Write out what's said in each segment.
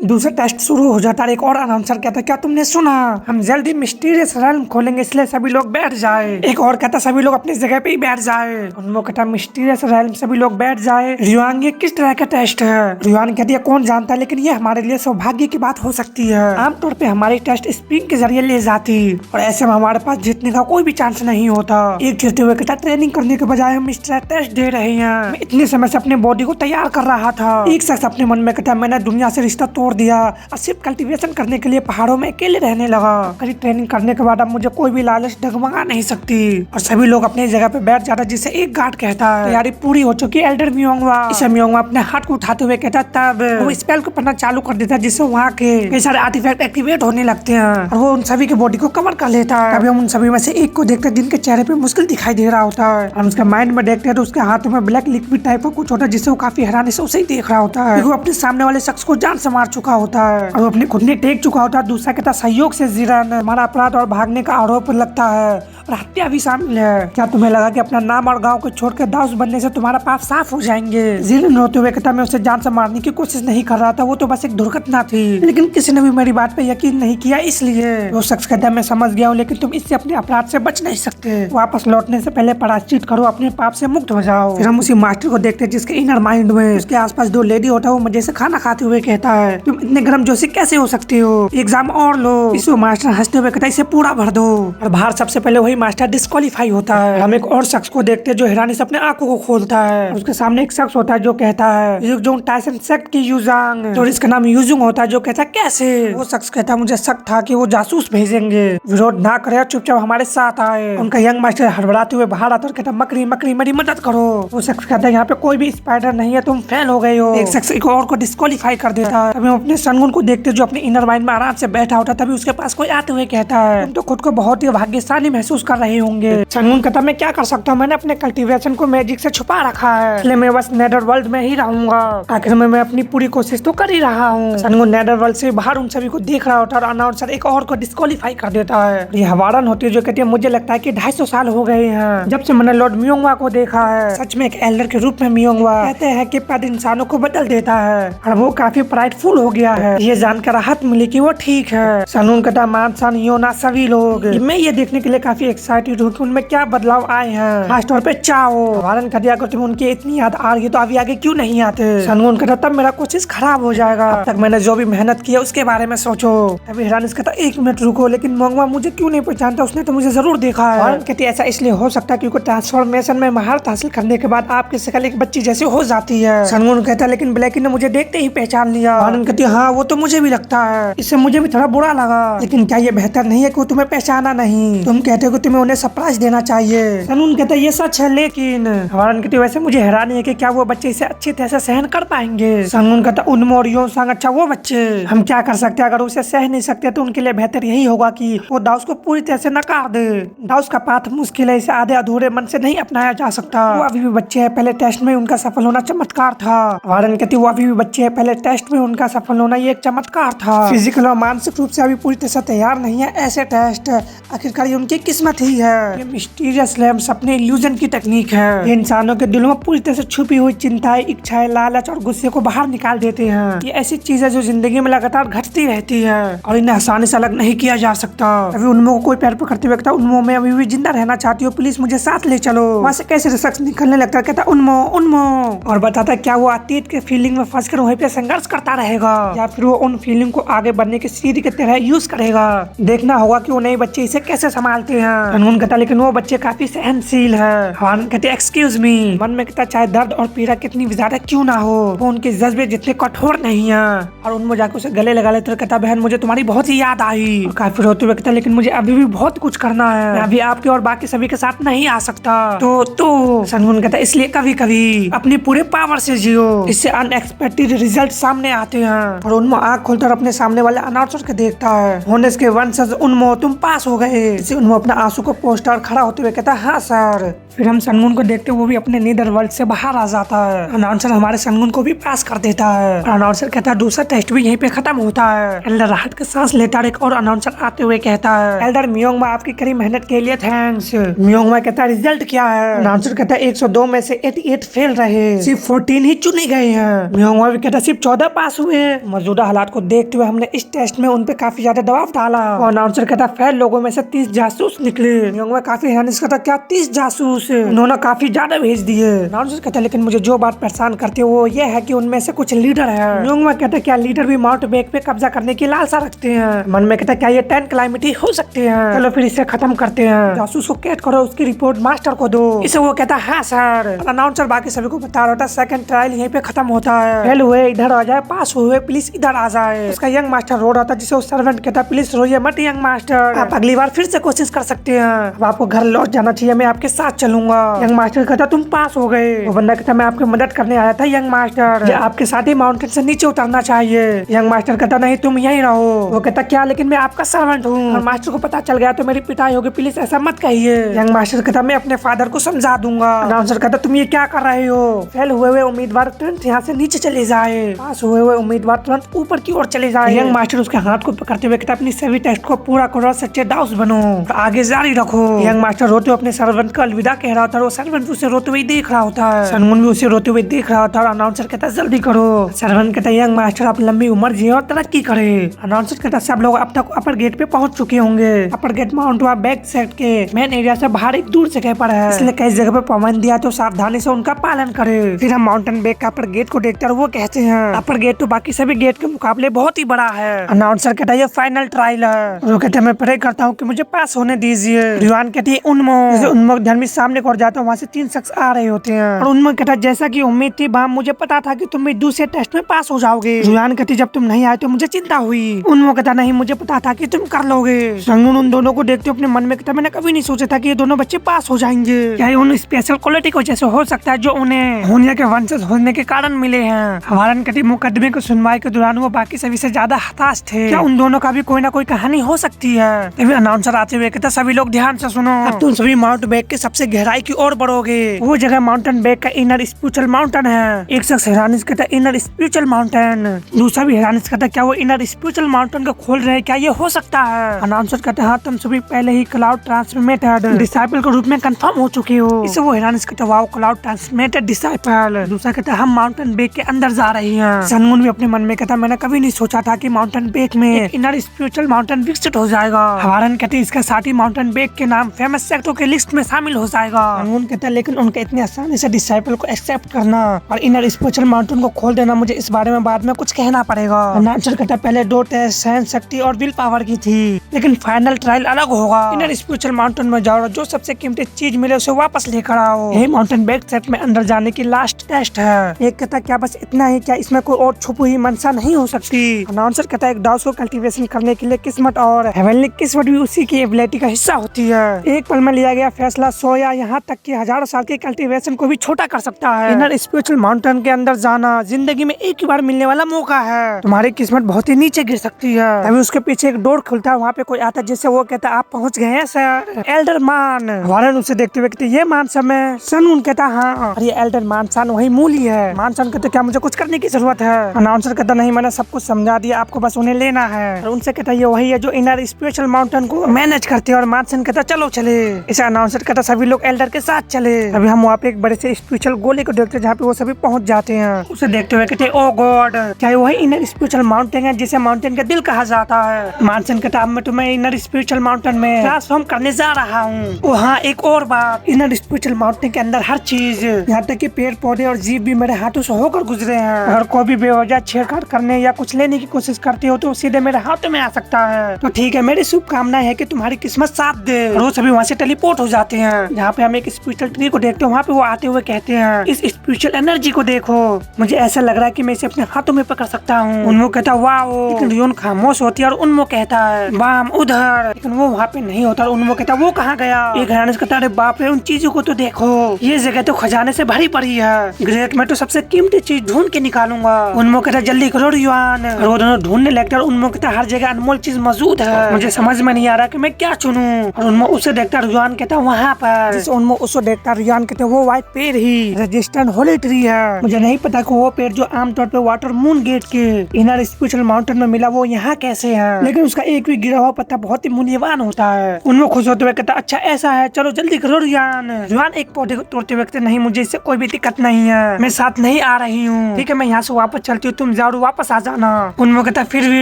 दूसरा टेस्ट शुरू हो जाता है। एक और अनाउंसर कहता है, क्या तुमने सुना, हम जल्दी मिस्टीरियस रेल्म खोलेंगे, इसलिए सभी लोग बैठ जाए। एक और कहता, सभी लोग अपनी जगह पे ही बैठ जाए। उनमें कहता, मिस्टीरियस रेल्म, सभी लोग बैठ जाए। रिवान, ये किस तरह का टेस्ट है? रिवान कहती है, कौन जानता है, लेकिन ये हमारे लिए सौभाग्य की बात हो सकती है। आमतौर पे हमारी टेस्ट स्प्रिंग के जरिए ले जाती और ऐसे में हमारे पास जीतने का कोई भी चांस नहीं होता। एक चलते हुए कहता, ट्रेनिंग करने के बजाय हम इस तरह टेस्ट दे रहे हैं। मैं इतने समय से अपने बॉडी को तैयार कर रहा था। एक शख्स अपने मन में कहता, मैंने दुनिया से रिश्ता तोड़ दिया और सिर्फ कल्टीवेशन करने के लिए पहाड़ों में अकेले रहने लगा। कड़ी ट्रेनिंग करने के बाद अब मुझे कोई भी लालच डगमगा नहीं सकती। और सभी लोग अपनी जगह पे बैठ जाता, जिसे एक गार्ड कहता है, तैयारी पूरी हो चुकी है एल्डर मियोंगवा। इसे मियोंगवा अपने हाथ को उठाते हुए कहता, तब वो स्पेल को पढ़ना चालू कर देता है, जिससे वहाँ के कई सारे आर्टिफैक्ट एक्टिवेट होने लगते हैं और वो उन सभी के बॉडी को कवर कर लेता है। तभी हम उन सभी में से एक को देखते हैं जिनके चेहरे पे मुश्किल दिखाई दे रहा होता है। हम उसके माइंड में देखते हैं तो उसके हाथों में ब्लैक लिक्विड टाइप का कुछ होता है, जिससे वो काफी हैरानी से उसे ही देख रहा होता है। वो अपने सामने वाले शख्स को जान से मार चुका होता है और वो अपने खुद टेक चुका होता है। दूसरा कहता, सहयोग से जीरन, हमारा अपराध और भागने का आरोप लगता है और हत्या भी शामिल है। क्या तुम्हें लगा कि अपना नाम और गांव को छोड़कर दाऊस बनने से तुम्हारा पाप साफ हो जाएंगे? जीरन रोते हुए कहता, मैं उसे जान से मारने की कोशिश नहीं कर रहा था, वो तो बस एक दुर्घटना थी, लेकिन किसी ने भी मेरी बात पे यकीन नहीं किया, इसलिए। वो शख्स कहता, मैं समझ गया हूँ, लेकिन तुम इससे अपने अपराध से बच नहीं सकते। वापस लौटने से पहले प्रायश्चित करो, अपने पाप से मुक्त हो जाओ। फिर हम उसी मास्टर को देखते हैं जिसके इनर माइंड में उसके आसपास दो लेडी होता है। वो मजे से खाना खाते हुए कहता है, तुम इतने गर्म जोशी कैसे हो सकते हो, एग्जाम और लो। इस मास्टर हंसते हुए कहता है, इसे पूरा भर दो। और बाहर सबसे पहले वही मास्टर डिस्क्वालीफाई होता है। हम एक और शख्स को देखते हैं जो हैरानी से अपने आंखों को खोलता है। उसके सामने एक शख्स होता है जो कहता है, युजोंग टाइसन सेक्ट की यूजांग, और इसका नाम यूजुंग होता है, जो कहता है कैसे? वो शख्स कहता है, मुझे शक था कि वो जासूस भेजेंगे, विरोध ना करे, चुपचाप हमारे साथ आए। उनका यंग मास्टर हड़बड़ाते हुए बाहर आता और कहता, मकरी मकरी मेरी मदद करो। वो शख्स कहता है, यहाँ पे कोई भी स्पाइडर नहीं है, तुम फेल हो गए हो। एक शख्स एक और को डिस्क्वालीफाई कर देता है। तभी हम अपने सनगुन को देखते जो अपने इनर माइंड में आराम से बैठा होता, तभी उसके पास कोई आते हुए कहता है, तुम तो खुद को बहुत ही भाग्यशाली महसूस कर रहे होंगे। सनगुन कहता, मैं क्या कर सकता हूँ, मैंने अपने कल्टीवेशन को मैजिक से छुपा रखा है, इसलिए मैं बस नेदर वर्ल्ड में ही रहूंगा। आखिर में मैं अपनी पूरी कोशिश तो कर ही रहा हूँ। सनगुन नेदर वर्ल्ड से बाहर उन सभी को देख रहा होता है और अनाउंसर एक और को डिस्क्वालीफाई कर देता है। ये हवारन होती है जो कहती है, मुझे लगता है कि 250 साल हो गए हैं जब से मैंने लॉर्ड मियोंगवा को देखा है। सच में एक एल्डर के रूप में मियोंगवा कहते हैं कि पद इंसानों को बदल देता है और वो काफी प्राइडफुल हो गया है। ये जानकर राहत मिली कि वो ठीक है। सनगुन कहता, मानसान योना सभी लोग, मैं ये देखने के लिए काफी एक्साइटेड हूँ कि उनमें क्या बदलाव आए हैं, खासतौर पे चाओ। हवारन कर दिया, अगर तुम्हें उनकी इतनी याद आ रही है तो अभी आगे क्यों नहीं आते? सनगुन कहता, तब मेरा कोशिश खराब हो जाएगा, अब तक मैंने जो भी मेहनत की है उसके बारे में सोचो। तभी हैरानिस कहता, 1 मिनट रुको, लेकिन मियोंगवा मुझे क्यों नहीं पहचानता, उसने तो मुझे जरूर देखा है। हवारन कहती, ऐसा इसलिए हो सकता है क्योंकि ट्रांसफॉर्मेशन में महारत हासिल करने के बाद आपकी शक्ल एक बच्ची जैसी हो जाती है। सनगुन कहता, लेकिन ब्लैकी ने मुझे देखते ही पहचान लिया। हवारन कहती, हाँ वो तो मुझे भी लगता है, इससे मुझे भी थोड़ा बुरा लगा, लेकिन क्या ये बेहतर नहीं है कि वो तुम्हें पहचाना नहीं? तुम कहते हो कि तुम्हें उन्हें सरप्राइज देना चाहिए। सनगुन कहता, ये सच है, लेकिन हवारन कहती, वैसे मुझे हैरानी है कि क्या वो बच्चे इसे अच्छी तरह से सहन कर पाएंगे? सनगुन कहता, उनमो और योनसांग, अच्छा वो बच्चे, हम क्या कर सकते हैं, अगर उसे सह नहीं सकते तो उनके लिए बेहतर यही होगा कि वो दाऊस को पूरी तरह से नकार दे। दाऊस का पाथ मुश्किल है, इसे आधे अधूरे मन से नहीं अपनाया जा सकता। वो अभी भी बच्चे हैं, पहले टेस्ट में उनका सफल होना चमत्कार था। हवारन कहती, वो अभी भी बच्चे हैं, पहले टेस्ट में उनका सफल होना ये एक चमत्कार था। फिजिकल और मानसिक रूप से अभी पूरी तरह से तैयार नहीं है ऐसे टेस्ट, आखिरकार ये उनकी किस्मत ही है। ये मिस्टीरियस लैम्प्स अपने इल्यूजन की टेक्निक है, ये इंसानों के दिलों में पूरी तरह से छुपी हुई चिंताएं, इच्छाएं, लालच और गुस्से को बाहर निकाल देते हैं। ये ऐसी चीज है जो जिंदगी में लगातार घटती रहती है और इन्हें आसानी से अलग नहीं किया जा सकता। अभी उनमो को कोई पैर पकड़ते हुए कहता, उनमो मैं अभी भी जिंदा रहना चाहती हूँ, प्लीज मुझे साथ ले चलो। वहाँ से कैसे शख्स निकलने लगता है, कहता उनमो उनमो, और बताता क्या वो अतीत के फीलिंग में फंसकर वहीं पे संघर्ष करता रहेगा या फिर वो उन फीलिंग को आगे बढ़ने की सीढ़ी की तरह यूज करेगा। देखना होगा कि वो नए बच्चे इसे कैसे संभालते हैं। सनगुन कहता, लेकिन वो बच्चे काफी सहनशील है। हवारन कहते, एक्सक्यूज मी, मन में कहता, चाहे दर्द और पीड़ा कितनी भी ज्यादा क्यों ना हो, वो उनके जज्बे जितने कठोर नहीं है। और उनमें जाकर उसे गले लगा लेते कहता, बहन मुझे तुम्हारी बहुत ही याद आई। काफी रोते हुए कहता, लेकिन मुझे अभी भी बहुत कुछ करना है, मैं अभी आपके और बाकी सभी के साथ नहीं आ सकता। तो सनगुन कहता, इसलिए कभी कभी अपने पूरे पावर से जियो, इससे अनएक्सपेक्टेड रिजल्ट सामने आते हैं। और उनमें आंख खोलकर अपने सामने वाले अनाउंसर के देखता है, होनेस के वंशज उनमो तुम पास हो गए। इससे उनमो अपना जासू को पोस्टर खड़ा होते हुए कहता है हाँ सर। फिर हम सनगुन को देखते वो भी अपने नीदर वर्ल्ड से बाहर आ जाता है। अनाउंसर हमारे सनगुन को भी पास कर देता है और अनाउंसर कहता है दूसरा टेस्ट भी यहीं पे खत्म होता है। एल्डर राहत के सांस लेता है और अनाउंसर आते हुए कहता है एल्डर मियोंगमा आपकी कड़ी मेहनत के लिए थैंक्स। मियोंगमा कहता है रिजल्ट क्या है। अनाउंसर कहता है 102 में से 88 फेल रहे, सिर्फ 14 ही चुने गए हैं। मियोंगमा भी कहता है सिर्फ 14 पास हुए। मौजूदा हालात को देखते हुए हमने इस टेस्ट में उन पे काफी ज्यादा दबाव डाला। और अनाउंसर कहता है फेल लोगों में से 30 जासूस निकले। मियोंगमा काफी हैरान कहता क्या 30 जासूस, उन्होंने काफी ज्यादा भेज दिए। अनाउंसर कहता है लेकिन मुझे जो बात परेशान करती है वो ये है कि उनमें से कुछ लीडर है। मियोंगमा कहता है क्या लीडर भी माउंट बेक पे कब्जा करने की लालसा रखते हैं। मन में कहता क्या ये 10 कैलामिटी हो सकते हैं, चलो फिर इसे खत्म करते हैं। जासूस को कैद करो, उसकी रिपोर्ट मास्टर को दो। इसे वो कहता है हाँ सर। अनाउंसर बाकी सभी को बता रहा था सेकंड ट्रायल यहीं पे खत्म होता है, फेल हुए इधर आ जाए, पास हुए प्लीज इधर आ जाए। उसका यंग मास्टर रो रहा था जिसे उस सर्वेंट कहता प्लीज रोइए मत यंग मास्टर, आप अगली बार फिर से कोशिश कर सकते हैं, अब आपको घर लौट जाना चाहिए, मैं आपके साथ चलूंगा। यंग मास्टर कहता तुम पास हो गए। वो बंदा कहता मैं आपकी मदद करने आया था यंग मास्टर, आपके साथ ही माउंटेन से नीचे उतरना चाहिए। यंग मास्टर कहता नहीं तुम यहीं रहो। वो कहता क्या लेकिन मैं आपका सर्वेंट हूँ, और मास्टर को पता चल गया तो मेरी पिटाई होगी, प्लीज ऐसा मत कहिए। यंग मास्टर कहता मैं अपने फादर को समझा दूंगा। अनाउंसर कहता तुम ये क्या कर रहे हो, फेल हुए उम्मीदवार तुरंत यहाँ से नीचे चले जाए, पास हुए उम्मीदवार तुरंत ऊपर की ओर चले जाए। यंग मास्टर उसके हाथ को पकड़ते हुए कहता अपनी सभी टेस्ट को पूरा करो, सच्चे दाऊस बनो, आगे जारी रखो। यंग मास्टर रोते हुए अपने सर्वेंट को अलविदा कह रहा था, वो सर्वेंट उसे रोते हुए देख रहा होता है। सनगुन भी उसे रोते हुए देख रहा था और अनाउंसर कहता है जल्दी करो। सर्वेंट कहता है यंग मास्टर आप लंबी उम्र जिए और तरक्की करे। अनाउंसर कहता है सब लोग अब तक अपर गेट पे पहुंच चुके होंगे। अपर गेट माउंट बैक सेट के मेन एरिया से बाहर एक दूर जगह पर है, इसलिए कई जगह पे पाबंदी दिया तो सावधानी से उनका पालन करे। फिर हम माउंटेन बेक का अपर गेट को देखते हैं, वो कहते हैं अपर गेट तो बाकी सभी गेट के मुकाबले बहुत ही बड़ा है। अनाउंसर कहता है ये फाइनल ट्रायल है। वो कहते हैं मैं प्रे करता हूँ कि मुझे पास होने दीजिए। रिवान कहती है उन्मोक धर्मी सामने को जाता है, वहाँ से 3 शख्स आ रहे होते हैं और उन्मोक कहता है जैसा की उम्मीद थी बाम, मुझे पता था कि तुम भी दूसरे टेस्ट में पास हो जाओगे। रिवान कहती जब तुम नहीं आए तो मुझे चिंता हुई। उन्मोक कहता नहीं मुझे पता था कि तुम कर लोगे। संगुन उन दोनों को देखते अपने मन में कहता मैंने कभी नहीं सोचा था कि ये दोनों बच्चे पास हो जाएंगे। क्या उन स्पेशल क्वालिटी को जैसे हो सकता है जो उन्हें होनिया के वंशज होने के कारण मिले हैं। हवारन कटी मुकदमे की सुनवाई के दौरान वो बाकी सभी से ज्यादा हताश थे। क्या उन दोनों का भी कोई ना कोई कहानी हो सकती है। तभी अनाउंसर आते हुए कहता सभी लोग ध्यान से सुनो, अब तुम सभी माउंट बेक के सबसे गहराई की ओर बढ़ोगे। वो जगह माउंटेन बेक का इनर स्पिरिचुअल माउंटेन है। एक शख्स हैरानिश कहता इनर स्पिरिचुअल माउंटेन, दूसरा भी हैरानिश कहता क्या वो इनर स्पिरिचुअल माउंटेन को खोल रहे, क्या ये हो सकता है। अनाउंसर कहता हाँ तुम सभी पहले ही क्लाउड ट्रांसफॉर्मेटेड डिसाइपल के रूप में कंफर्म हो चुके हो। इसे वो हैरानिश कहता वाओ क्लाउड ट्रांसफॉर्मेटेड डिसाइपल। दूसरा कहता हम माउंटेन बेक के अंदर जा रहे हैं। सनगुन भी अपने मन में कहता मैंने कभी नहीं सोचा था कि माउंटेन बेक में एक इनर स्पिरिचुअल माउंटेन विकसित हो जाएगा। हवारन कहते इसके साथ ही माउंटेन बेक के नाम फेमस सेक्टों के लिस्ट में शामिल हो जाएगा। सनगुन कहता लेकिन उनके इतनी आसानी से डिसाइपल को एक्सेप्ट करना और इनर स्पिरिचुअल माउंटेन को खोल देना, मुझे इस बारे में बाद में कुछ कहना पड़ेगा। अनाउंसर कहता पहले 2 टेस्ट साइंस शक्ति और विल पावर की थी, लेकिन फाइनल ट्रायल अलग होगा। इनर स्पिरिचुअल माउंटेन में जाओ, जो सबसे कीमती चीज मिले उसे वापस लेकर आओ। यही माउंटेन बेक सेट में अंदर जाने की लास्ट टेस्ट है। एक कहता क्या बस इतना ही, क्या इसमें कोई और छुपी हुई मनसा नहीं हो सकती। अनाउंसर कहता एक दाउस को कल्टीवेशन करने के लिए किस्मत और हेवनली किस्मत भी उसी की एबिलिटी का हिस्सा होती है। एक पल में लिया गया फैसला 100 या यहाँ तक कि हजारों साल की कल्टीवेशन को भी छोटा कर सकता है। इनर स्पिरिचुअल माउंटेन के अंदर जाना जिंदगी में एक ही बार मिलने वाला मौका है। तुम्हारी किस्मत बहुत ही नीचे गिर सकती है। अभी उसके पीछे एक डोर खुलता है, वहाँ पे कोई आता है जिससे वो कहता है आप पहुँच गए हैं सर। एल्डर मान। वारन उसे देखते हुए कहते ये मान सन है। सनगुन कहता हाँ ये एल्डर मान सन वही मूली है। मान सन कहते क्या मुझे कुछ करने की जरूरत है। अनाउंसर कहता नहीं मैंने सब कुछ समझा दिया, आपको बस उन्हें लेना है। और उनसे कहता ये वही है जो इनर स्पिरिचुअल माउंटेन को मैनेज करते हैं। और मानसन कहता चलो चले। इसे अनाउंसर कहता सभी लोग एल्डर के साथ चले। अभी हम वहाँ पे एक बड़े से स्पिरिचुअल गोले को देखते हैं जहाँ पे वो सभी पहुँच जाते हैं। उसे देखते हुए कहते ओ गॉड क्या वही इनर स्पिरिचुअल माउंटेन है जिसे माउंटेन का दिल कहा जाता है। मानसन कहता अब मैं तुम्हें इनर स्पिरिचुअल माउंटेन में ट्रांसफॉर्म करने जा रहा हूँ। ओ हाँ एक और बात, इनर स्पिरिचुअल माउंटेन के अंदर हर चीज यहाँ तक कि पेड़ पौधे और जीव भी मेरे हाथों से होकर गुजरे हैं। अगर कोई भी बेवजह छेड़छाड़ करने या कुछ लेने की कोशिश करते हो तो सीधे मेरे हाथों में आ सकता है। तो ठीक है मेरी शुभकामनाएं है कि तुम्हारी किस्मत साथ दे। और वो सभी वहाँ से टेलीपोर्ट हो जाते हैं। जहाँ पे हम एक स्पिरिचुअल ट्री को देखते हैं, वहाँ पे वो आते हुए कहते हैं इस स्पिरिचुअल एनर्जी को देखो, मुझे ऐसा लग रहा है कि मैं इसे अपने हाथों में पकड़ सकता हूँ। उन्मो कहता वाह, लेकिन रियोन खामोश होती है और उन्मो कहता है बाम उधर, लेकिन वो वहाँ पे नहीं होता। उन्मो कहता वो कहाँ गया। एक हैरान कहता अरे बाप रे उन चीजों को तो देखो, ये जगह तो खजाने से भरी पड़ी है। ग्रेट मैं तो सबसे कीमती चीज ढूंढ के निकालूंगा। उन्मो कहता जल्दी करो रियोन। और वो दोनों ढूंढने लगता है। उन्मो कहता हर जगह अनमोल चीज मौजूद है, मुझे समझ में नहीं आ रहा कि मैं क्या चुनूं। हूँ। और उनमें उसे देखता रियान कहता वहाँ पर, उनमें उसे देखता रियान कहते वो व्हाइट पेड़ ही रेजिस्टेंट होली ट्री है। मुझे नहीं पता कि वो पेड़ जो आमतौर पे वाटर मून गेट के इनर स्पिरिचुअल माउंटेन में मिला वो यहाँ कैसे है, लेकिन उसका एक भी गिरा हुआ पत्ता बहुत ही मूल्यवान होता है। उनमें खुश होते हुए कहता अच्छा ऐसा है, चलो जल्दी करो रियान। रियान एक पौधे को तोड़ते हुए कहते नहीं मुझे इससे कोई भी दिक्कत नहीं है, मैं साथ नहीं आ रही हूँ, ठीक है मैं यहाँ से वापस चलती हूँ, तुम जाओ वापस आ जाना। उनमें कहता फिर भी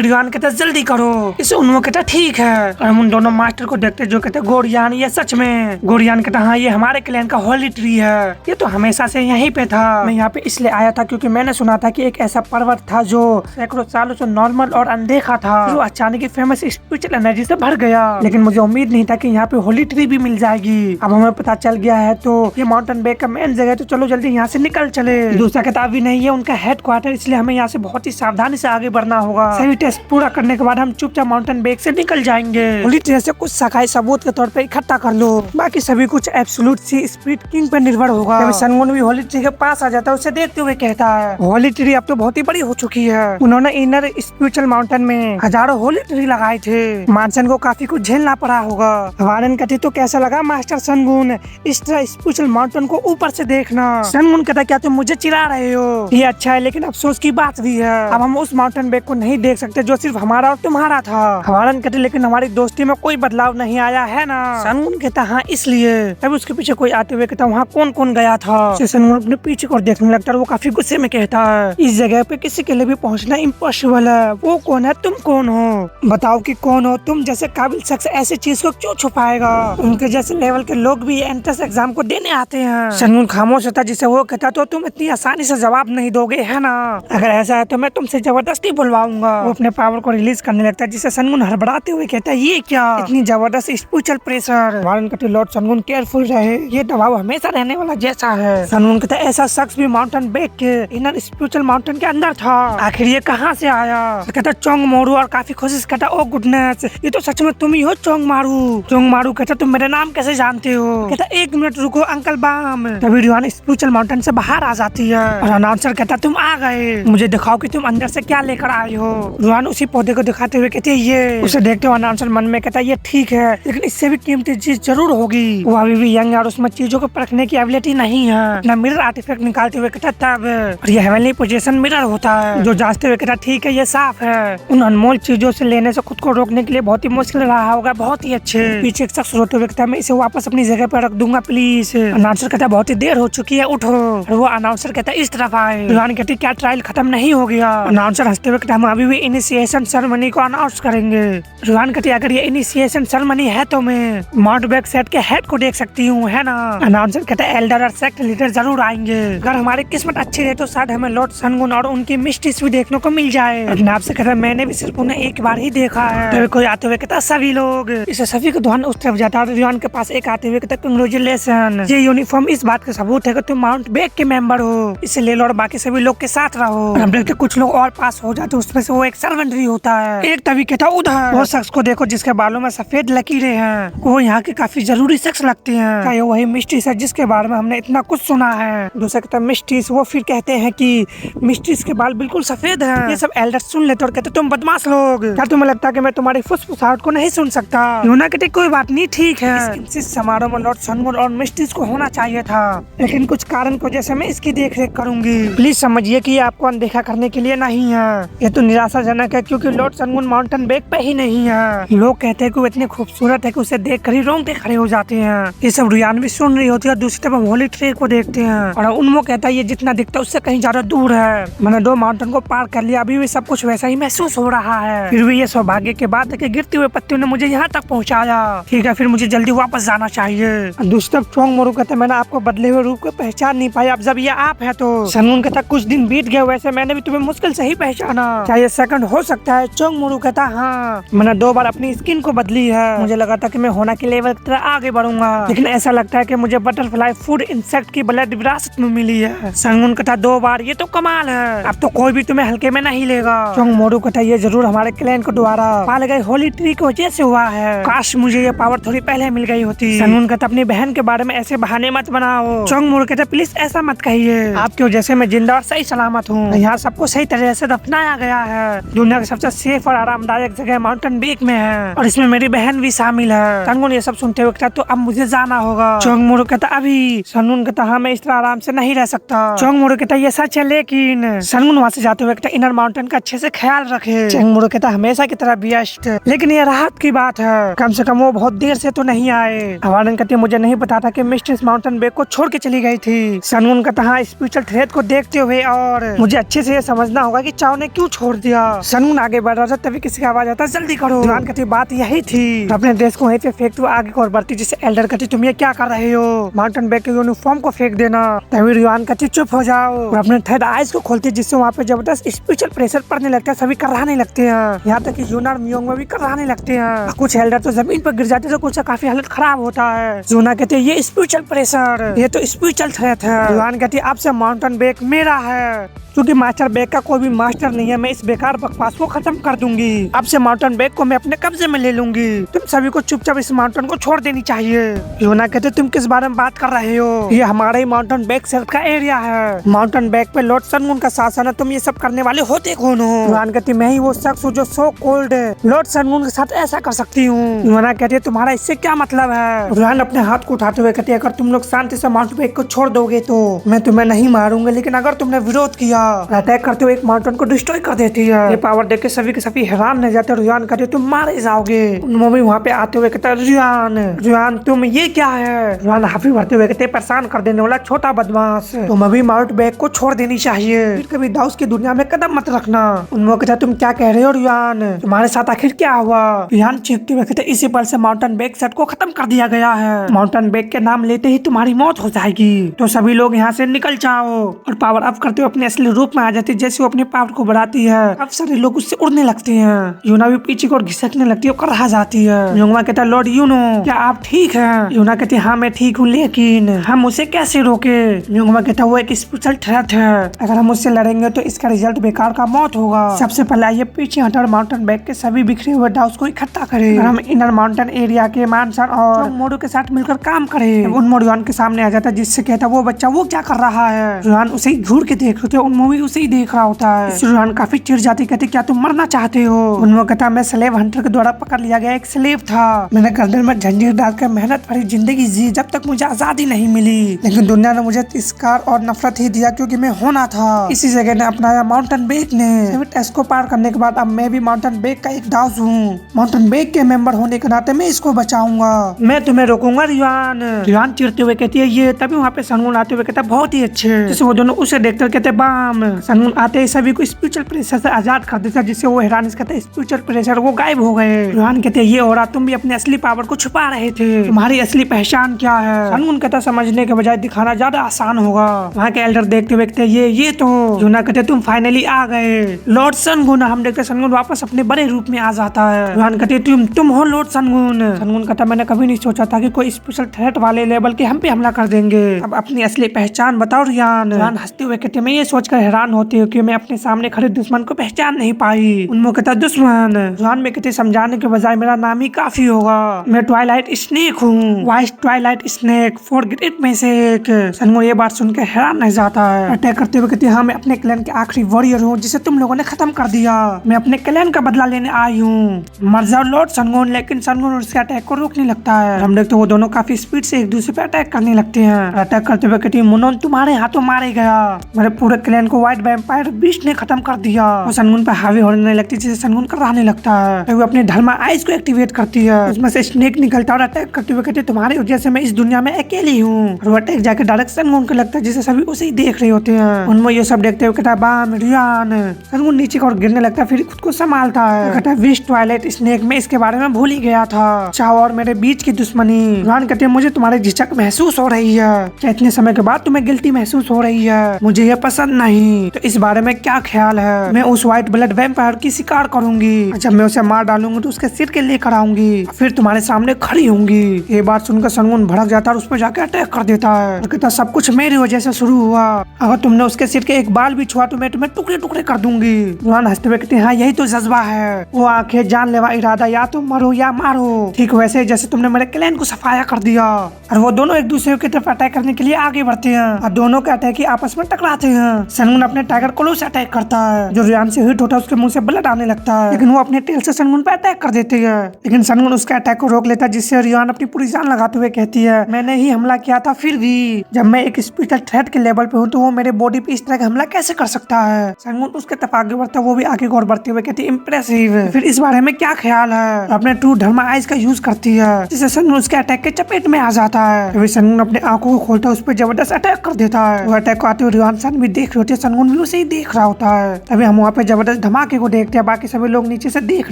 रियान कहता जल्दी करो। इसे उनमें कहता ठीक है। और हम उन दोनों मास्टर को देखते जो कहते गोरियान ये सच में। गोरियान कहता हाँ ये हमारे क्लैन का होली ट्री है, ये तो हमेशा से यहीं पे था। मैं यहाँ पे इसलिए आया था क्योंकि मैंने सुना था कि एक ऐसा पर्वत था जो सैकड़ों सालों से नॉर्मल और अनदेखा था, जो अचानक फेमस स्पिरिचुअल एनर्जी से भर गया। लेकिन मुझे उम्मीद नहीं था कि यहाँ पे होली ट्री भी मिल जाएगी। अब हमें पता चल गया है तो ये माउंटेन बेक का मेन जगह है, तो चलो जल्दी यहाँ से निकल चले। दूसरा कहता अभी नहीं है उनका हेड क्वार्टर, इसलिए हमें यहाँ से बहुत ही सावधानी से आगे बढ़ना होगा। सभी टेस्ट पूरा करने के बाद हम चुपचाप माउंटेन बेक से निकल जाएंगे। होली ट्री से कुछ शाखाएं सबूत के तौर पे इकट्ठा कर लो, बाकी सभी कुछ एब्सोल्यूट सी स्पिरिट किंग पे निर्भर होगा। सनगुन भी होली ट्री के पास आ जाता है, उसे देखते हुए कहता है होली ट्री अब तो बहुत ही बड़ी हो चुकी है। उन्होंने इनर स्पिरिचुअल माउंटेन में हजारों होली ट्री लगाए थे, मानसन को काफी कुछ झेलना पड़ा होगा। वारन कहते तो कैसा लगा मास्टर सनगुन इस तरह स्पिरिचुअल माउंटेन को ऊपर से देखना। सनगुन कहता क्या तुम मुझे चिढ़ा रहे हो, ये अच्छा है लेकिन अफसोस की बात भी है, अब हम उस माउंटेन बेक को नहीं देख सकते जो सिर्फ हमारा और तुम्हारा था। वारन कहते लेकिन हमारी दोस्ती में कोई बदलाव नहीं आया है ना। सनगुन कहता हाँ इसलिए। तब उसके पीछे कोई आते हुए कहता वहाँ कौन कौन गया था। सनगुन अपने पीछे को देखने लगता है, वो काफी गुस्से में कहता है इस जगह पे किसी के लिए भी पहुँचना इम्पॉसिबल है। वो कौन है, तुम कौन हो, बताओ कि कौन हो तुम जैसे काबिल शख्स ऐसी चीज को क्यों छुपाएगा। उनके जैसे लेवल के लोग भी एंट्रेंस एग्जाम को देने आते हैं। सनगुन खामोश होता जिसे वो कहता तो तुम इतनी आसानी से जवाब नहीं दोगे है ना, अगर ऐसा है तो मैं तुमसे जबरदस्ती बुलवाऊंगा। वो अपने पावर को रिलीज करने लगता है जिसे सनगुन हड़बड़ाते हुए कहता है ये क्या, इतनी जबरदस्त स्पिरिचुअल प्रेशर। वारन कहते लॉर्ड सनगुन केयरफुल रहे, ये दबाव हमेशा रहने वाला जैसा है। सनगुन कहता है ऐसा शख्स भी माउंटेन बेक के इनर स्पिरिचुअल माउंटेन के अंदर था, आखिर ये कहाँ से आया। कहता चोंग मोरू और काफी कोशिश करता ओ गुडनेस ये तो सच में तुम ही हो चोंग मारू। चोंग मारू कहता तुम मेरा नाम कैसे जानते हो। कहता एक मिनट रुको अंकल बाम। तभी रियान स्पिरिचुअल माउंटेन से बाहर आ जाती है और अनाउंसर कहता तुम आ गए, मुझे दिखाओ कि तुम अंदर से क्या लेकर आए हो। रियान उसी पौधे को दिखाते हुए कहते ये। उसे देखते हुए अनाउंसर मन में कहता ये ठीक है लेकिन इससे भी कीमती चीज जरूर होगी। वो अभी भी यंग और उसमें चीजों को परखने की एबिलिटी नहीं है। अपना मिरर आर्टिफैक्ट निकालते हुए कहता तब, और ये हेवनली पोजीशन मिरर होता है जो जांचते हुए कहता ठीक है ये साफ है। उन अनमोल चीजों से लेने से खुद को रोकने के लिए बहुत ही मुश्किल रहा होगा, बहुत ही अच्छे। पीछे एक शख्स रोते हुए कहता मैं इसे वापस अपनी जगह पर रख दूंगा प्लीज। अनाउंसर कहता बहुत ही देर हो चुकी है उठो। और वो अनाउंसर कहता इस तरफ आए। रियान कहती क्या ट्रायल खत्म नहीं हो गया। अनाउंसर हंसते हुए कहता हम अभी भी इनिशिएशन सेरेमनी को अनाउंस करेंगे। रियान कहती अगर ये इनिशिएशन सेरेमनी है तो मैं माउंट बेक सेट के हेड को देख सकती हूँ है ना। अनाउंसर कहता एल्डर और सेक्ट लीडर जरूर आएंगे, अगर हमारी किस्मत अच्छी रहे तो शायद हमें लॉर्ड सनगुन और उनकी मिस्ट्रीज भी देखने को मिल जाए। आपसे कहता मैंने भी सिर्फ उन्हें एक बार ही देखा है। तभी कोई आते हुए कहता सभी लोग। इसे सभी का ध्यान उस तरफ जाता है। रियान के पास एक आते हुए कहता कांग्रेचुलेशन, ये यूनिफॉर्म इस बात का सबूत है कि तुम माउंट बेक के मेंबर हो, इसे ले लो और बाकी सभी लोग के साथ रहो। हम देखते कुछ लोग और पास हो जाते उसमें से वो एक सर्वेंट भी होता है। एक तभी कहता उधर वो शख्स को देखो जिसके बालों में सफेद लकीरें हैं, वो यहाँ के काफी जरूरी शख्स लगते हैं। क्या ये वही मिस्ट्रीज है जिसके बारे में हमने इतना कुछ सुना है। दूसरा कहता मिस्ट्रीज, वो फिर कहते हैं कि मिस्ट्रीज के बाल बिल्कुल सफेद हैं। ये सब एल्डर सुन लेते और कहते तुम बदमाश लोग, क्या तुम्हें लगता है कि मैं तुम्हारी फुसफुसाहट को नहीं सुन सकता। यूना कहते कोई बात नहीं ठीक है, इस समारोह में लॉर्ड सनगुन और मिस्ट्रीज को होना चाहिए था, लेकिन कुछ कारण की वजह से मैं इसकी देख रेख करूंगी। प्लीज समझिए कि ये आपको अनदेखा करने के लिए नहीं है। ये तो निराशाजनक है क्योंकि लॉर्ड सनगुन माउंटेन बेक पे ही नहीं है। लोग कहते हैं कि वो इतनी खूबसूरत है कि उसे देख कर ही रोंगटे खड़े हो जाते हैं। ये सब रियान भी सुन रही होती है और दूसरी तरफ होली ट्री को देखते हैं और उनको कहता है ये जितना दिखता है उससे कहीं ज्यादा दूर है। मैंने 2 माउंटेन को पार कर लिया, अभी भी सब कुछ वैसा ही महसूस हो रहा है। फिर भी ये सौभाग्य की बात है कि गिरते हुए पत्तियों ने मुझे यहाँ तक पहुँचाया। ठीक है फिर मुझे जल्दी वापस जाना चाहिए। दूसरी तरफ चोंग मोरू कहते मैंने आपको बदले हुए रूप को पहचान नहीं पाया, अब जब ये आप है तो। सनगुन कहता कुछ दिन बीत गए, वैसे मैंने भी तुम्हें मुश्किल से ही पहचाना, क्या ये सेकंड हो सकता है। चोंग मोरू कहता हाँ मैंने 2 बार अपनी स्किन को बदली है, मुझे लगा था कि मैं होना के लेवल की तरह आगे बढ़ूंगा, लेकिन ऐसा लगता है कि मुझे बटरफ्लाई फूड इंसेक्ट की ब्लड विरासत में मिली है। सनगुन कहता 2 बार, ये तो कमाल है, अब तो कोई भी तुम्हें हल्के में नहीं लेगा। चोंग मोरू कहता ये जरूर हमारे क्लैन को द्वारा पाले गए होली ट्री की वजह से हुआ है, काश मुझे ये पावर थोड़ी पहले मिल गई होती। सनगुन कहता अपनी बहन के बारे में ऐसे बहाने मत बनाओ। चोंग मोरू कहता प्लीज ऐसा मत कहिए, आपकी वजह से मैं जिंदा और सही सलामत हूँ। यहाँ सबको सही तरह से दफनाया गया है। दुनिया की सबसे सेफ और आरामदायक जगह माउंटेन बेक में है और इसमें मेरी बहन भी शामिल है। सनगुन ये सब सुनते हुए कहता तो अब मुझे जाना होगा। चोंगमोरो कहता अभी। सनगुन कहता हाँ मैं इस तरह आराम से नहीं रह सकता। चोंगमोरो कहता ये सच है लेकिन सनगुन वहाँ से जाते हुए कहता इनर माउंटेन का अच्छे से ख्याल रखे। चोंगमोरो कहता हमेशा की तरह बेस्ट, लेकिन ये राहत की बात है, कम से कम वो बहुत देर से तो नहीं आए। हवालन कहती मुझे नहीं पता था कि मिस्टर इस माउंटेन बेक को छोड़ के चली गई थी। सनगुन कहता हाँ स्पिरिचुअल थ्रेट को देखते हुए और मुझे अच्छे से ये समझना होगा कि चाव ने क्यों छोड़ दिया। सनगुन आगे बढ़ रहा था तभी किसी का आवाज आता जल्दी करो। युआन कहती बात यही थी, अपने देश को वहीं पे फेंक तू आगे को और बढ़ती। जिसे एल्डर कहती तुम ये क्या कर रहे हो, माउंटेन बेक के यूनिफॉर्म को फेंक देना। तभी युआन कहती चुप हो जाओ और अपने थर्ड आइज को खोलती, जिससे वहाँ पे जबरदस्त स्पिरिचुअल प्रेशर पड़ने लगता है। सभी कराने लगते हैं, यहाँ तक कि यूनार मियोंग में भी कराने लगते हैं। कुछ एल्डर तो जमीन पर गिर जाते तो कुछ काफी हालत खराब होता है। यूना कहते ये स्पिरिचुअल प्रेशर, ये तो स्पिरिचुअल थ्रेट है। युआन कहती अब से माउंटेन बेक मेरा है, क्योंकि मास्टर बेक का कोई भी मास्टर नहीं है। मैं इस बेकार बकवास को खत्म कर दूंगी। अब से माउंटेन बेक को मैं अपने कब्जे में ले लूंगी। तुम सभी को चुपचाप इस माउंटेन को छोड़ देनी चाहिए। योना कहते तुम किस बारे में बात कर रहे हो, ये हमारा ही माउंटेन बेक सेल्फ का एरिया है। माउंटेन बेक पे लॉर्ड सनगुन का शासन है, तुम ये सब करने वाले होते कौन हो। योना कहती मैं ही वो शख्स हूँ जो सो कोल्ड लॉर्ड सनगुन के साथ ऐसा कर सकती हूँ। योना कहती है तुम्हारा इससे क्या मतलब है। रोहन अपने हाथ को उठाते हुए कहती है अगर तुम लोग शांति से माउंटेन बेक को छोड़ दोगे तो मैं तुम्हें नहीं मारूंगा, लेकिन अगर तुमने विरोध किया अटैक करते हुए एक माउंटेन को डिस्ट्रॉय कर देती है। ये पावर देख के सभी के सभी हैरान रह जाते हैं। रुयान कहते तुम मारे जाओगे। उनमें भी वहाँ पे आते हुए कहता रुयान तुम ये क्या है। रुयान हाफी भरते हुए कहते परेशान कर देने वाला छोटा बदमाश, तुम अभी माउंट बेक को छोड़ देनी चाहिए, फिर कभी दाउस की दुनिया में कदम मत रखना। उनमें कहता तुम क्या कह रहे हो रुयान, तुम्हारे साथ आखिर क्या हुआ। रुयान चीखते हुए कहते इसी पल से माउंटेन बेक सेट को खत्म कर दिया गया है। माउंटेन बेक के नाम लेते ही तुम्हारी मौत हो जाएगी, तो सभी लोग यहाँ से निकल जाओ। और पावर अप करते हुए अपने असली रूप में आ जाती। जैसे वो अपने पावर को बढ़ाती है अब सारे लोग उससे उड़ने लगते हैं। यूना भी पीछे को घिसकने लगती है और रह जाती है। योंगमा कहता लॉर्ड यूनो क्या आप ठीक हैं। यूना कहती हाँ मैं ठीक हूँ, लेकिन हम उसे कैसे रोके। योंगमा कहता वो एक स्पेशल थ्रेट है, अगर हम उससे लड़ेंगे तो इसका रिजल्ट बेकार का मौत होगा। सबसे पहले आइए पीछे हटर माउंटेन बेक के सभी बिखरे हुए डाउस को इकट्ठा करें। हम इनर माउंटेन एरिया के मानसन और मोडो के साथ मिलकर काम करें। उन मोडुआन के सामने आ जाता है, जिससे कहता वो बच्चा वो क्या कर रहा है। रुहान उसे ही घूर के देख रहे थे, उन मूवी उसे ही देख रहा होता है। रुहान काफी चिढ़ जाती, कहती क्या तुम मरना चाहते हो। उनमें कहता मैं स्लेव हंटर के द्वारा पकड़ लिया गया एक स्लेव था, मैंने गर्दन में जंजीर डालकर मेहनत भरी जिंदगी जी जब तक मुझे आजादी नहीं मिली, लेकिन दुनिया ने मुझे तिरस्कार और नफरत ही दिया क्योंकि मैं होना था। इसी जगह ने अपनाया माउंटेन बेक ने। टेस्ट को पार करने के बाद अब मैं भी माउंटेन बेक का एक दास हूँ। माउंटेन बेक के मेंबर होने के नाते मैं इसको बचाऊंगा, मैं तुम्हें रोकूंगा। रियान चिढ़ते हुए कहती है ये। तभी वहाँ पे सनगुन आते हुए कहता बहुत ही अच्छे। जिससे वो दोनों उसे देखते कहते बाम। सनगुन आते ही सभी को स्पिरिचुअल प्रेशर से आजाद कर देता, जिससे वो हैरान कहता है स्पिरिचुअल प्रेशर वो गायब हो गए। रियान कहते ये हो रहा, तुम भी अपने असली पावर को छुपा रहे थे, तुम्हारी असली पहचान क्या है। सनगुन कहता समझने के बजाय दिखाना ज्यादा आसान होगा। वहाँ के एल्डर देखते हुए कहते ये तो। यूना कहते तुम फाइनली आ गए लॉर्ड सनगुन। हम देखते सनगुन वापस अपने बड़े रूप में आ जाता है। रियान कहते तुम हो लॉर्ड सनगुन। सनगुन कहता मैंने कभी नहीं सोचा था कि कोई स्पेशल थ्रेट वाले लेवल के हम पे हमला कर देंगे। अब अपनी असली पहचान बताओ रियान। हंसते हुए कहते मैं ये सोचकर हैरान होती हूँ कि मैं अपने सामने खड़े दुश्मन को पहचान नहीं पाई। उनमें कहता दुश्मन। रियान में कहते समझाने के बजाय मेरा नाम ही काफी होगा, मैं ट्वाइलाइट स्नेक हूँ, vice Twilight snake for great में से एक। सनगुन ये बात सुनकर हैरान रह जाता है। अटैक करते हुए कहती हाँ मैं अपने क्लैन के आखिरी वॉरियर हूँ जिसे तुम लोगों ने खत्म कर दिया, मैं अपने क्लैन का बदला लेने आई हूँ। मर जाओ लॉर्ड सनगुन। लेकिन सनगुन उसके अटैक को रोकने लगता है। हम देखते वो दोनों काफी स्पीड से एक दूसरे पे अटैक करने लगते हैं। अटैक करते हुए कहती मुनोन तुम्हारे हाथों मारे गया, मेरे पूरे क्लैन को व्हाइट वैम्पायर बीस्ट ने खत्म कर दिया। वो सनगुन पे हावी होने लगती है, जिसे सनगुन कराने लगता है। वो अपने धर्मा आइज को एक्टिवेट करती है, उसमें से स्नेक निकलता है और अटैक करते हुए कहती तुम्हारी वजह से मैं इस दुनिया में अकेली हूँ। और वो अटैक जाके डायरेक्ट सनगुन को लगता है, जिसे सभी उसे ही देख रहे होते हैं। उनमें ये सब देखते हुए कहता बाम रियान। सनगुन नीचे की ओर गिरने लगता है, फिर खुद को संभालता है। कहता विश ट्वाइलाइट स्नेक में इसके बारे में भूल ही गया था, चाव और मेरे बीच की दुश्मनी। रियान कहते मुझे तुम्हारी झिझक महसूस हो रही है, क्या इतने समय के बाद तुम्हें गिल्टी महसूस हो रही है, मुझे ये पसंद नहीं। तो इस बारे में क्या ख्याल है। मैं उस व्हाइट ब्लड वैम्पायर की शिकार करूंगी, जब मैं उसे मार डालूंगी तो उसके सिर के लेकर आऊंगी, फिर तुम्हारे सामने खड़ी होंगी। ये बात सुनकर सनगुन भड़क जाता है और उस पर जाकर अटैक कर देता है। कहता सब कुछ मेरी वजह से शुरू हुआ, अगर तुमने उसके सिर के एक बाल भी छुआ तो मैं तुम्हें टुकड़े टुकड़े कर दूंगी। रियान हंसते हुए कहते हाँ यही तो जज्बा है, वो आंखें जानलेवा इरादा, या तो मरो या मारो, ठीक वैसे जैसे तुमने मेरे क्लैन को सफाया कर दिया। और वो दोनों एक दूसरे की तरफ अटैक करने के लिए आगे बढ़ते हैं और दोनों के अटैक ही आपस में टकराते हैं। सनगुन अपने टाइगर क्लो से अटैक करता है। जो रियान से हिट होता है उसके मुंह से ब्लड आने लगता है, लेकिन वो अपने टेल से सनगुन पे अटैक कर देती है। लेकिन सनगुन उसके अटैक को रोक लेता है, जिससे रियान अपनी पूरी जान लगाते हुए कहती है, मैंने ही हमला किया था, फिर भी जब मैं एक स्पेशल थ्रेट के लेवल पे हूँ तो वो मेरे बॉडी पे इस तरह का हमला कैसे कर सकता है। सनगुन उसके तरफ आगे बढ़ता है, वो भी आगे और बढ़ते हुए कहती है, इम्प्रेसिव, फिर इस बारे में क्या ख्याल है। अपने ट्रू धर्मा आइज का यूज करती है, जिससे सनगुन उसके अटैक के चपेट में आ जाता है। फिर सनगुन अपने आंखों को खोलता है, उस पर जबरदस्त अटैक कर देता है। वो अटैक को आते हुए रियान सन भी देख रही होती है, सनगुन भी उसे ही देख रहा होता है। तभी हम वहाँ पे जबरदस्त धमाके को देखते हैं, बाकी सभी लोग नीचे से देख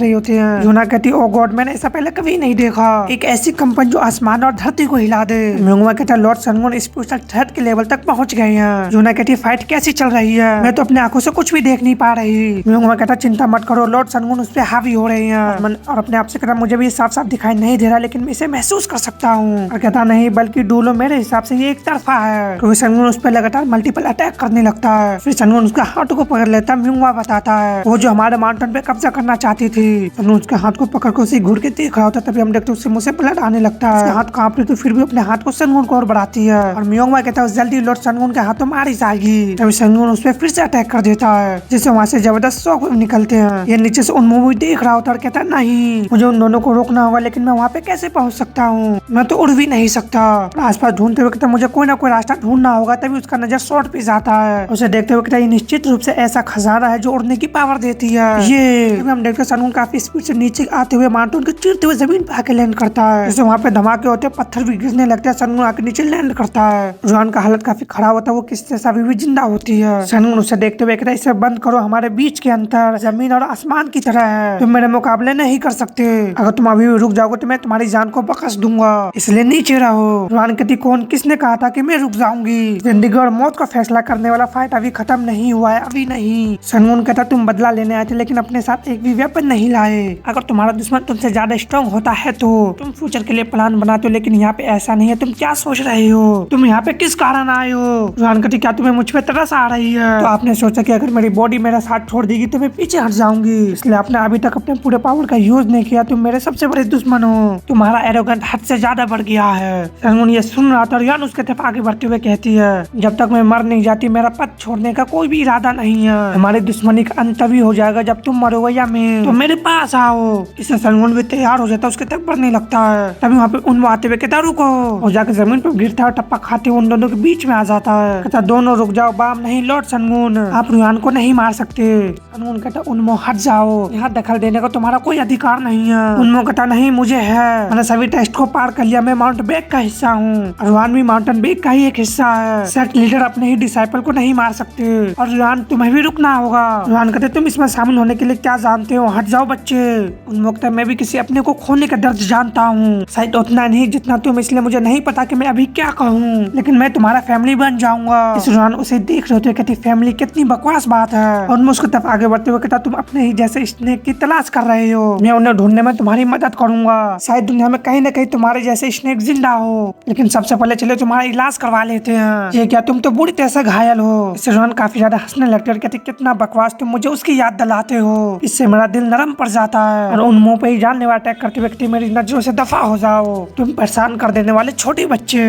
रहे होते हैं। यूना कहती है, ओ गॉड, मैंने ऐसा पहले कभी नहीं देखा, एक ऐसी कंपन जो आसमान और धरती को हिला दे। म्योंगवा कहता है, लॉर्ड सनगुन स्पेशल थ्रेट के लेवल तक पहुंच गए हैं। यूना कहती है, फाइट कैसी चल रही है, मैं तो अपने आंखों से कुछ भी देख नहीं पा रही। म्योंगवा कहता है, चिंता मत करो, लॉर्ड सनगुन उस पर हावी हो रहे हैं। और अपने आप से कहता, मुझे भी साफ साफ दिखाई नहीं दे रहा, लेकिन मैं इसे महसूस कर सकता हूँ। और कहता, नहीं, बल्कि डूलो मेरे हिसाब से ये एक तरफा है, क्योंकि सनगुन उस पर लगातार मल्टीपल अटैक करने लगता है। फिर सनगुन उसके हाथ को पकड़ लेता है। म्योंगवा बताता है, वो जो हमारे माउंटेन पे कब्जा करना चाहती थी। सनगुन उसके हाथ को पकड़ कर उसे घूर के देख रहा होता है। तभी हम देखते उसके मुंह से ब्लड आने लगता है। हाथ कांप रही तो फिर भी अपने हाथ को सनगुन को और बढ़ाती है। और म्योंगवा कहता है, जल्दी लॉर्ड सनगुन के हाथों मारी जाएगी। तभी सनगुन उस पर फिर से अटैक कर देता है, जिससे वहाँ से जबरदस्त शॉक निकलते हैं। ये नीचे से उन्मो भी देख रहा होता है और कहता है, नहीं, मुझे उन दोनों को रोकना होगा, लेकिन मैं वहाँ पे कैसे पहुँच सकता हूँ, मैं तो उड़ भी नहीं सकता। आसपास ढूंढते हुए कहता, मुझे कोई ना कोई रास्ता ढूंढना होगा। तभी उसका नजर शॉर्ट पे जाता है। उसे देखते हुए कहता है, निश्चित रूप से ऐसा खजाना है जो उड़ने की पावर देती है। ये हम देखते सनगुन काफी स्पीड से नीचे आते हुए माउंटेन को चीरते हुए जमीन पे आके लैंड करता है, जिससे वहाँ पे धमाके होते हैं, पत्थर भी गिरने लगते हैं। सनगुन आके नीचे लैंड करता है। रुआन का हालत काफी खराब होता है, वो किसी से अभी भी जिंदा होती है। सनगुन उसे देखते हुए कहता है, इसे बंद करो, हमारे बीच के अंतर जमीन और आसमान की तरह है, तुम मेरे मुकाबले नहीं कर सकते। अगर तुम अभी भी रुक जाओगे तो मैं तुम्हारी जान को बख्श दूंगा, इसलिए नीचे रहो। रुआन कहती, कौन, किसने कहा था कि मैं रुक जाऊंगी? जिंदगी और मौत का फैसला करने वाला फाइट अभी खत्म नहीं हुआ है, अभी नहीं। सनगुन कहता, तुम बदला लेने आए थे, लेकिन अपने साथ एक भी वेपन नहीं लाए। अगर तुम्हारा दुश्मन तुमसे ज्यादा स्ट्रॉन्ग होता है तो तुम फ्यूचर के लिए प्लान बनाते हो, लेकिन यहाँ पे ऐसा नहीं है। तुम क्या सोच रहे हो? तुम यहाँ पे किस कारण आए हो? रुआन कहती, क्या तुम्हें मुझ पे तरस आ रही है? तो आपने सोचा कि अगर मेरी बॉडी मेरा साथ छोड़ देगी तो मैं पीछे हट जाऊंगी, इसलिए आपने अभी तक अपने पूरे पावर का यूज नहीं किया। तुम मेरे सबसे बड़े दुश्मन हो, तुम्हारा एरोगेंट हद से ज्यादा बढ़ गया है। सनगुन ये सुन रहा था। रियान उसके तरफ आगे बढ़ते हुए कहती है, जब तक मैं मर नहीं जाती मेरा पद छोड़ने का कोई भी इरादा नहीं है। हमारी दुश्मनी का अंत तभी हो जाएगा जब तुम मरोगे या मैं, तो मेरे पास आओ। इससे सनगुन भी तैयार हो जाता है, उसके तक बढ़ने लगता है। तभी वहाँ पे उन्मो आते हुए कहता, रुको, और जाके जमीन पर गिरता है, टप्पा खाते हुए उन दोनों के बीच में आ जाता है। कहता, दोनों रुक जाओ। बाम नहीं लॉर्ड सनगुन, आप रियान को नहीं मार सकते। सनगुन कहता, उन्मो हट जाओ, यहाँ दखल देने का तुम्हारा कोई अधिकार नहीं है। उन्मो कहता, नहीं, मुझे है, मैंने सभी टेस्ट को पार कर लिया, मैं माउंट बेक का हिस्सा हूँ। रियान भी माउंटेन बेक का ही एक हिस्सा है। सेट लीडर अपने ही डिसाइपल को नहीं मार सकते, और रियान तुम्हें भी रुकना होगा। रियान कहते, तुम इसमें शामिल होने के लिए क्या जानते हो? हट जाओ बच्चे। उन्मो कहता, मैं भी किसी अपने को खोने का दर्द जानता हूँ, शायद उतना नहीं जितना तुम, इसलिए मुझे नहीं पता कि मैं अभी क्या कहूँ, लेकिन मैं तुम्हारा फैमिली बन जाऊंगा। इस रियान उसे देख रहे थे, कहती, फैमिली कितनी बकवास बात है। और मैं उसकी तरफ आगे बढ़ते हुए कहता, तुम अपने ही जैसे स्नेक की तलाश कर रहे हो, मैं उन्हें ढूंढने में तुम्हारी मदद करूंगा। शायद दुनिया में कहीं न कहीं तुम्हारे जैसे स्नेक जिंदा हो, लेकिन सबसे पहले चले तुम्हारा इलाज करवा लेते हैं। ये क्या, तुम तो बुरी तरह से घायल हो। इससे रियान काफी ज्यादा हंसने लगते और कहते, कितना बकवास, तुम मुझे उसकी याद दिलाते हो, इससे मेरा दिल नरम पड़ जाता है। और उन मुंह पे ही जानलेवा अटैक करते व्यक्ति, मेरी नजरों से दफा हो जाओ, तुम परेशान कर देने वाले छोटे बच्चे।